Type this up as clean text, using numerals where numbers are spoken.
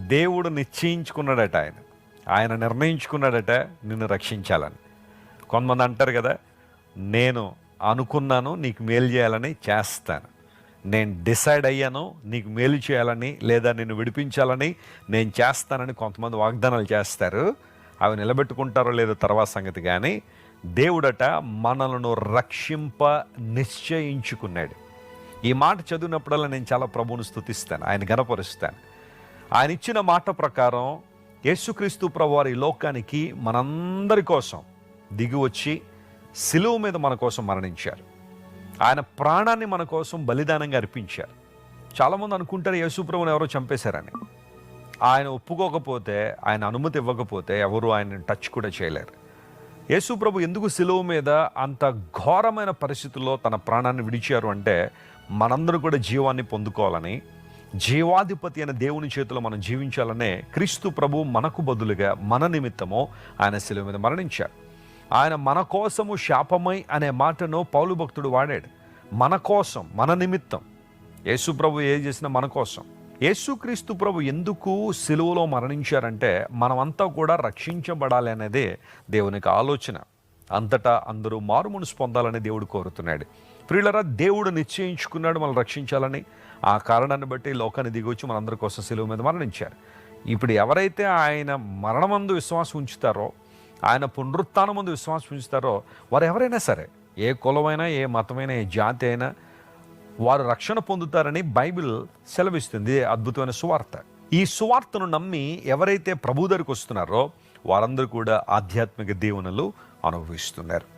దేవుడు నిశ్చయించుకున్నాడట, ఆయన నిర్ణయించుకున్నాడట నిన్ను రక్షించాలని. కొంతమంది అంటారు కదా, నేను అనుకున్నాను నీకు మేలు చేయాలని చేస్తాను, నేను డిసైడ్ అయ్యాను నీకు మేలు చేయాలని లేదా నిన్ను విడిపించాలని నేను చేస్తానని కొంతమంది వాగ్దానాలు చేస్తారు. అవి నిలబెట్టుకుంటారో లేదో తర్వాత సంగతి. కానీ దేవుడట మనలను రక్షింప నిశ్చయించుకున్నాడు. ఈ మాట చదివినప్పుడల్లా నేను చాలా ప్రభువును స్తుతిస్తాను, ఆయన గణపరుస్తాను. ఆయన ఇచ్చిన మాట ప్రకారం యేసుక్రీస్తు ప్రభువారు ఈ లోకానికి మనందరి కోసం దిగి వచ్చి సిలువ మీద మన కోసం మరణించారు. ఆయన ప్రాణాన్ని మన కోసం బలిదానంగా అర్పించారు. చాలామంది అనుకుంటారు యేసుప్రభుని ఎవరో చంపేశారని. ఆయన ఒప్పుకోకపోతే, ఆయన అనుమతి ఇవ్వకపోతే ఎవరు ఆయన టచ్ కూడా చేయలేరు. యేసుప్రభు ఎందుకు సిలువ మీద అంత ఘోరమైన పరిస్థితుల్లో తన ప్రాణాన్ని విడిచారు అంటే, మనందరూ కూడా జీవాన్ని పొందుకోవాలని, జీవాధిపతి అయిన దేవుని చేతిలో మనం జీవించాలనే క్రీస్తు ప్రభు మనకు బదులుగా మన నిమిత్తము ఆయన సిలువ మీద మరణించారు. ఆయన మన కోసము శాపమై అనే మాటను పౌలు భక్తుడు వాడాడు. మన కోసం, మన నిమిత్తం. యేసు ప్రభు ఏం చేసినా మన కోసం. యేసుక్రీస్తు ప్రభు ఎందుకు సిలువలో మరణించారంటే, మనమంతా కూడా రక్షించబడాలి అనేదే దేవునికి ఆలోచన. అంతటా అందరూ మారు మనసు పొందాలని దేవుడు కోరుతున్నాడు. ప్రియులరా, దేవుడు నిశ్చయించుకున్నాడు మనం రక్షించాలని. ఆ కారణాన్ని బట్టి లోకాన్ని దిగొచ్చి మనందరి కోసం సిలువ మీద మరణించారు. ఇప్పుడు ఎవరైతే ఆయన మరణమందు విశ్వాసం ఉంచుతారో, ఆయన పునరుత్థానమందు విశ్వాసం ఉంచుతారో, వారు ఎవరైనా సరే, ఏ కులమైనా, ఏ మతమైనా, ఏ జాతి అయినా, వారు రక్షణ పొందుతారని బైబిల్ సెలవిస్తుంది. అద్భుతమైన సువార్త. ఈ సువార్తను నమ్మి ఎవరైతే ప్రభు దగ్గరికి వస్తున్నారో వారందరూ కూడా ఆధ్యాత్మిక దీవెనలు అనుభవిస్తున్నారు.